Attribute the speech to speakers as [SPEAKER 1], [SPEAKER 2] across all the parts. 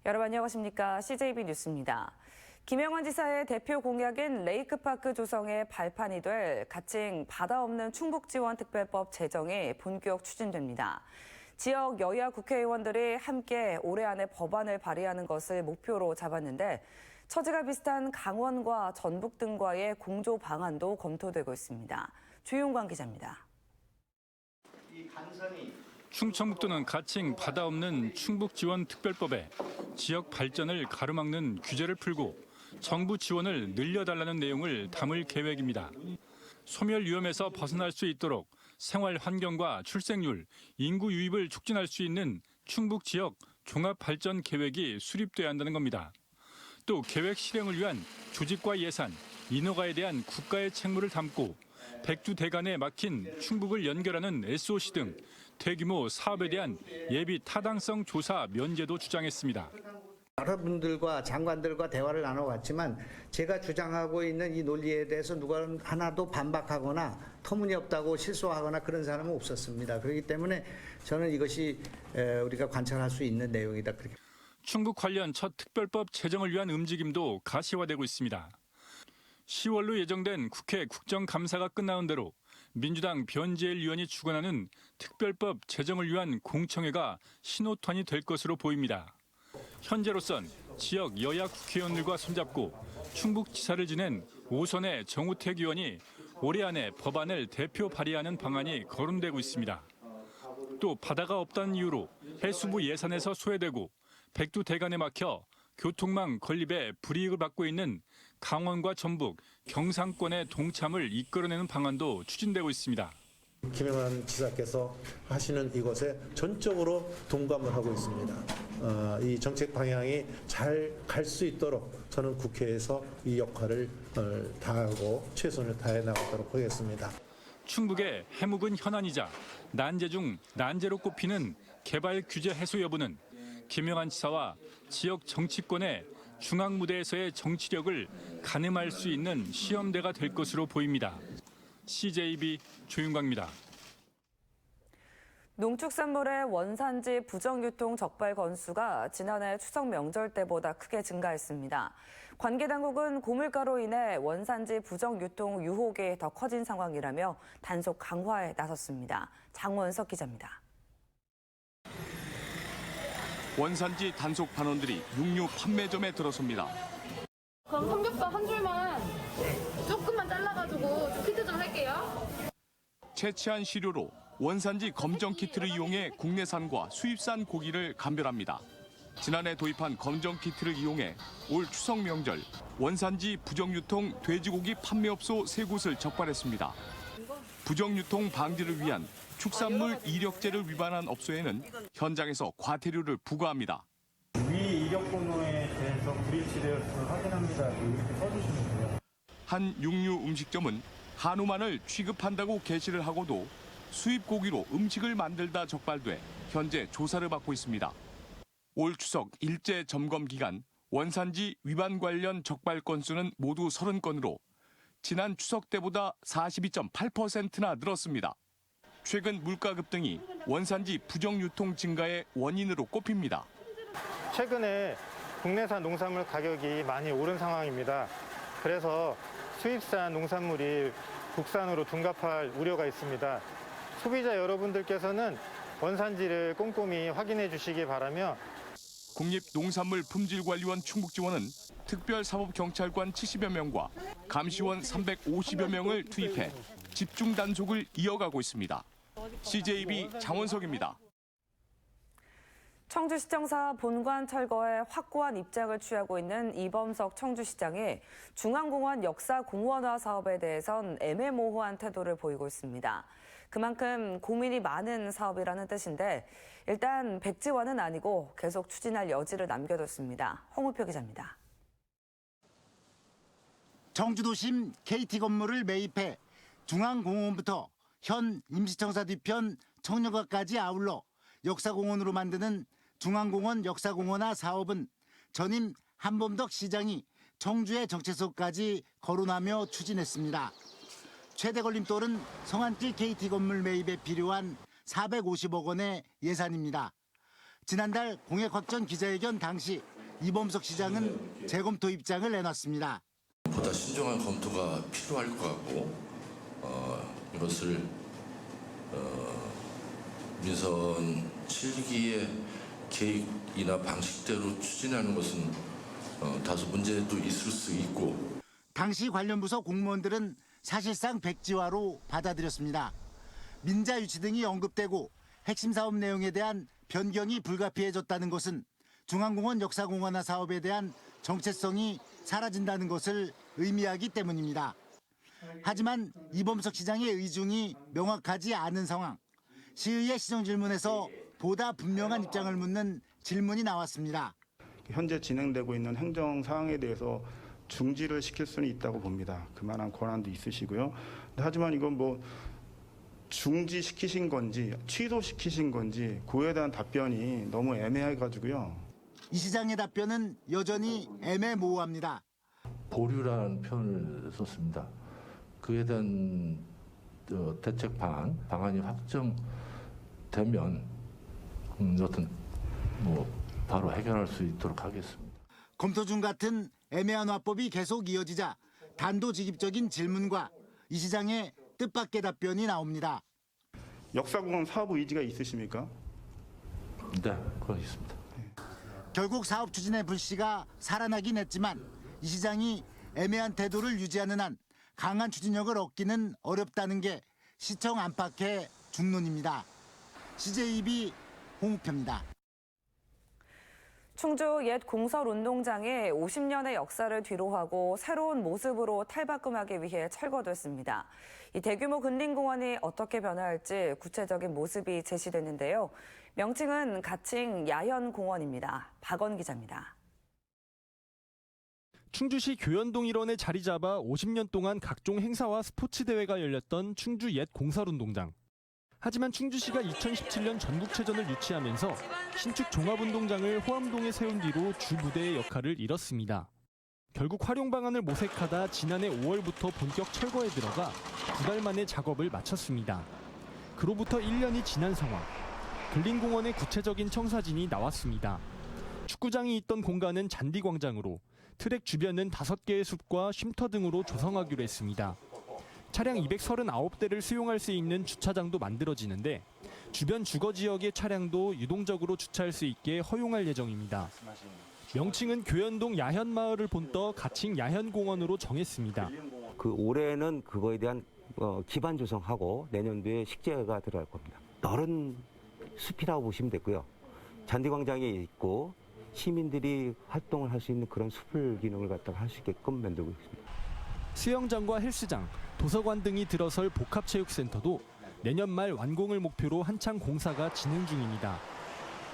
[SPEAKER 1] 여러분 안녕하십니까? CJB 뉴스입니다. 김영환 지사의 대표 공약인 레이크파크 조성에 발판이 될 가칭 바다 없는 충북지원특별법 제정이 본격 추진됩니다. 지역 여야 국회의원들이 함께 올해 안에 법안을 발의하는 것을 목표로 잡았는데 처지가 비슷한 강원과 전북 등과의 공조 방안도 검토되고 있습니다. 조용관 기자입니다.
[SPEAKER 2] 충청북도는 가칭 바다 없는 충북지원특별법에 지역 발전을 가로막는 규제를 풀고 정부 지원을 늘려달라는 내용을 담을 계획입니다. 소멸 위험에서 벗어날 수 있도록 생활 환경과 출생률, 인구 유입을 촉진할 수 있는 충북 지역 종합 발전 계획이 수립돼야 한다는 겁니다. 또 계획 실행을 위한 조직과 예산, 인허가에 대한 국가의 책무를 담고 백두대간에 막힌 충북을 연결하는 SOC 등 대규모 사업에 대한 예비 타당성 조사 면제도 주장했습니다.
[SPEAKER 3] 여러분들과 장관들과 대화를 나눠봤지만 제가 주장하고 있는 이 논리에 대해서 누가 하나도 반박하거나 터무니없다고 실소하거나 그런 사람은 없었습니다. 그렇기 때문에 저는 이것이 우리가 관찰할 수 있는 내용이다.
[SPEAKER 2] 충북 관련 첫 특별법 제정을 위한 움직임도 가시화되고 있습니다. 10월로 예정된 국회 국정감사가 끝나는 대로 민주당 변재일 의원이 주관하는 특별법 제정을 위한 공청회가 신호탄이 될 것으로 보입니다. 현재로선 지역 여야 국회의원들과 손잡고 충북지사를 지낸 오선의 정우택 의원이 올해 안에 법안을 대표 발의하는 방안이 거론되고 있습니다. 또 바다가 없다는 이유로 해수부 예산에서 소외되고 백두대간에 막혀 교통망 건립에 불이익을 받고 있는 강원과 전북, 경상권의 동참을 이끌어내는 방안도 추진되고 있습니다.
[SPEAKER 4] 김영환 지사께서 하시는 이것에 전적으로 동감을 하고 있습니다. 이 정책 방향이 잘 갈 수 있도록 저는 국회에서 이 역할을 다하고 최선을 다해 나가도록 하겠습니다.
[SPEAKER 2] 충북의 해묵은 현안이자 난제 중 난제로 꼽히는 개발 규제 해소 여부는 김영환 지사와 지역 정치권의 중앙 무대에서의 정치력을 가늠할 수 있는 시험대가 될 것으로 보입니다. CJB 조윤광입니다.
[SPEAKER 1] 농축산물의 원산지 부정유통 적발 건수가 지난해 추석 명절 때보다 크게 증가했습니다. 관계당국은 고물가로 인해 원산지 부정유통 유혹이 더 커진 상황이라며 단속 강화에 나섰습니다. 장원석 기자입니다.
[SPEAKER 5] 원산지 단속 반원들이 육류 판매점에 들어섭니다.
[SPEAKER 6] 그럼 삼겹살 한 줄만 조금만 잘라가지고 키트 좀 할게요.
[SPEAKER 5] 채취한 시료로 원산지 검정 키트를 이용해 국내산과 수입산 고기를 감별합니다. 지난해 도입한 검정 키트를 이용해 올 추석 명절 원산지 부정유통 돼지고기 판매업소 3곳을 적발했습니다. 부정유통 방지를 위한 축산물 이력제를 위반한 업소에는 현장에서 과태료를 부과합니다.
[SPEAKER 7] 위 이력 번호에 대해서 불일치되었음을 확인합니다. 이렇게 써주시면 돼요.
[SPEAKER 5] 한 육류 음식점은 한우만을 취급한다고 게시를 하고도 수입 고기로 음식을 만들다 적발돼 현재 조사를 받고 있습니다. 올 추석 일제 점검 기간 원산지 위반 관련 적발 건수는 모두 30건으로 지난 추석 때보다 42.8%나 늘었습니다. 최근 물가 급등이 원산지 부정유통 증가의 원인으로 꼽힙니다.
[SPEAKER 7] 최근에 국내산 농산물 가격이 많이 오른 상황입니다. 그래서 수입산 농산물이 국산으로 둔갑할 우려가 있습니다. 소비자 여러분들께서는 원산지를 꼼꼼히 확인해 주시기 바라며
[SPEAKER 5] 국립농산물품질관리원 충북지원은 특별사법경찰관 70여 명과 감시원 350여 명을 투입해 집중 단속을 이어가고 있습니다. CJB 장원석입니다.
[SPEAKER 1] 청주시청사 본관 철거에 확고한 입장을 취하고 있는 이범석 청주시장이 중앙공원 역사 공원화 사업에 대해선 애매모호한 태도를 보이고 있습니다. 그만큼 고민이 많은 사업이라는 뜻인데 일단 백지화는 아니고 계속 추진할 여지를 남겨뒀습니다. 홍우표 기자입니다.
[SPEAKER 8] 청주도심 KT 건물을 매입해 중앙공원부터 현 임시청사 뒤편 청년가까지 아울러 역사공원으로 만드는 중앙공원 역사공원화 사업은 전임 한범덕 시장이 청주의 정체성까지 거론하며 추진했습니다. 최대 걸림돌은 성안길 KT 건물 매입에 필요한 450억 원의 예산입니다. 지난달 공약 확정 기자회견 당시 이범석 시장은 재검토 입장을 내놨습니다.
[SPEAKER 9] 보다 신중한 검토가 필요할 것 같고 이것을 민선 7기의 계획이나 방식대로 추진하는 것은 다소 문제도 있을 수 있고
[SPEAKER 8] 당시 관련 부서 공무원들은 사실상 백지화로 받아들였습니다. 민자 유치 등이 언급되고 핵심 사업 내용에 대한 변경이 불가피해졌다는 것은 중앙공원 역사공원화 사업에 대한 정체성이 사라진다는 것을 의미하기 때문입니다. 하지만 이범석 시장의 의중이 명확하지 않은 상황. 시의회 시정질문에서 보다 분명한 입장을 묻는 질문이 나왔습니다.
[SPEAKER 7] 현재 진행되고 있는 행정 사항에 대해서 중지를 시킬 수는 있다고 봅니다. 그만한 권한도 있으시고요. 하지만 이건 뭐 중지시키신 건지 취소시키신 건지 그에 대한 답변이 너무 애매해가지고요.
[SPEAKER 8] 이 시장의 답변은 여전히 애매모호합니다.
[SPEAKER 9] 보류라는 표현을 썼습니다. 그에 대한 대책 방안이 확정되면 여튼 바로 해결할 수 있도록 하겠습니다.
[SPEAKER 8] 검토 중 같은 애매한 화법이 계속 이어지자 단도직입적인 질문과 이 시장의 뜻밖의 답변이 나옵니다.
[SPEAKER 7] 역사공원 사업 의지가 있으십니까?
[SPEAKER 9] 네, 그건 있습니다.
[SPEAKER 8] 결국 사업 추진의 불씨가 살아나긴 했지만 이 시장이 애매한 태도를 유지하는 한 강한 추진력을 얻기는 어렵다는 게 시청 안팎의 중론입니다. CJB 홍우표입니다.
[SPEAKER 1] 충주 옛 공설운동장이 50년의 역사를 뒤로하고 새로운 모습으로 탈바꿈하기 위해 철거됐습니다. 이 대규모 근린공원이 어떻게 변화할지 구체적인 모습이 제시됐는데요. 명칭은 가칭 야현공원입니다. 박원 기자입니다.
[SPEAKER 10] 충주시 교연동 일원에 자리 잡아 50년 동안 각종 행사와 스포츠 대회가 열렸던 충주 옛 공설운동장. 하지만 충주시가 2017년 전국체전을 유치하면서 신축 종합운동장을 호암동에 세운 뒤로 주 무대의 역할을 잃었습니다. 결국 활용 방안을 모색하다 지난해 5월부터 본격 철거에 들어가 2달 만에 작업을 마쳤습니다. 그로부터 1년이 지난 상황. 근린공원의 구체적인 청사진이 나왔습니다. 축구장이 있던 공간은 잔디광장으로, 트랙 주변은 5개의 숲과 쉼터 등으로 조성하기로 했습니다. 차량 239대를 수용할 수 있는 주차장도 만들어지는데 주변 주거 지역의 차량도 유동적으로 주차할 수 있게 허용할 예정입니다. 명칭은 교연동 야현마을을 본떠 가칭 야현공원으로 정했습니다.
[SPEAKER 11] 올해는 그거에 대한 기반 조성하고 내년도에 식재가 들어갈 겁니다. 넓은 숲이라고 보시면 되고요. 잔디광장이 있고 시민들이 활동을 할 수 있는 그런 숲을 기능을 갖다가 할 수 있게끔 만들고 있습니다.
[SPEAKER 10] 수영장과 헬스장, 도서관 등이 들어설 복합체육센터도 내년 말 완공을 목표로 한창 공사가 진행 중입니다.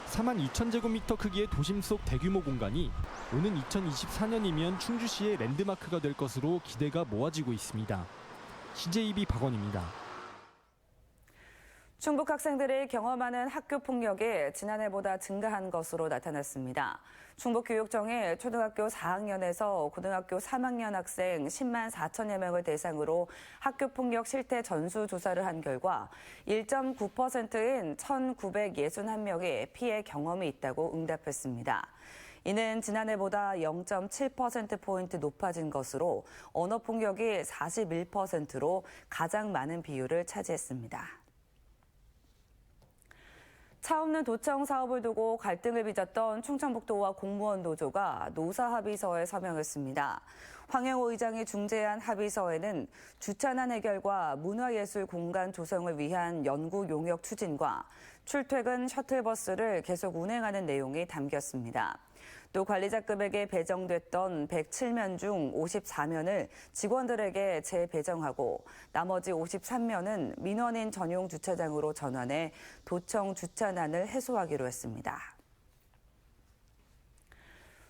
[SPEAKER 10] 42,000제곱미터 크기의 도심 속 대규모 공간이 오는 2024년이면 충주시의 랜드마크가 될 것으로 기대가 모아지고 있습니다. CJB 박원입니다.
[SPEAKER 1] 충북 학생들이 경험하는 학교 폭력이 지난해보다 증가한 것으로 나타났습니다. 충북교육청이 초등학교 4학년에서 고등학교 3학년 학생 10만 4천여 명을 대상으로 학교 폭력 실태 전수 조사를 한 결과 1.9%인 1,961명이 피해 경험이 있다고 응답했습니다. 이는 지난해보다 0.7%포인트 높아진 것으로 언어 폭력이 41%로 가장 많은 비율을 차지했습니다. 차 없는 도청 사업을 두고 갈등을 빚었던 충청북도와 공무원 노조가 노사 합의서에 서명했습니다. 황영호 의장이 중재한 합의서에는 주차난 해결과 문화예술 공간 조성을 위한 연구 용역 추진과 출퇴근 셔틀버스를 계속 운행하는 내용이 담겼습니다. 또 관리자급에게 배정됐던 107면 중 54면을 직원들에게 재배정하고 나머지 53면은 민원인 전용 주차장으로 전환해 도청 주차난을 해소하기로 했습니다.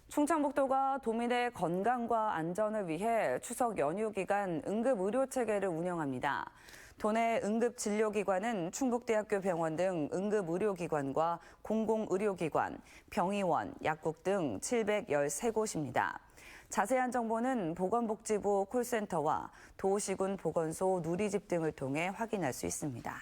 [SPEAKER 1] 충청북도가 도민의 건강과 안전을 위해 추석 연휴 기간 응급의료체계를 운영합니다. 도내 응급진료기관은 충북대학교 병원 등 응급의료기관과 공공의료기관, 병의원, 약국 등 713곳입니다. 자세한 정보는 보건복지부 콜센터와 도시군 보건소 누리집 등을 통해 확인할 수 있습니다.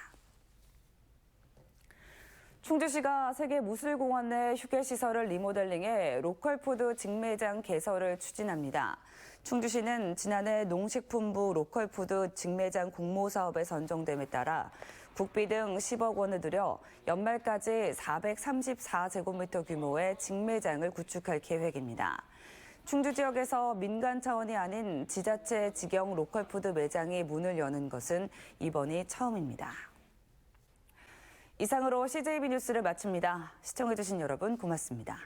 [SPEAKER 1] 충주시가 세계무술공원 내 휴게시설을 리모델링해 로컬푸드 직매장 개설을 추진합니다. 충주시는 지난해 농식품부 로컬푸드 직매장 공모사업에 선정됨에 따라 국비 등 10억 원을 들여 연말까지 434제곱미터 규모의 직매장을 구축할 계획입니다. 충주 지역에서 민간 차원이 아닌 지자체 직영 로컬푸드 매장이 문을 여는 것은 이번이 처음입니다. 이상으로 CJB 뉴스를 마칩니다. 시청해주신 여러분 고맙습니다.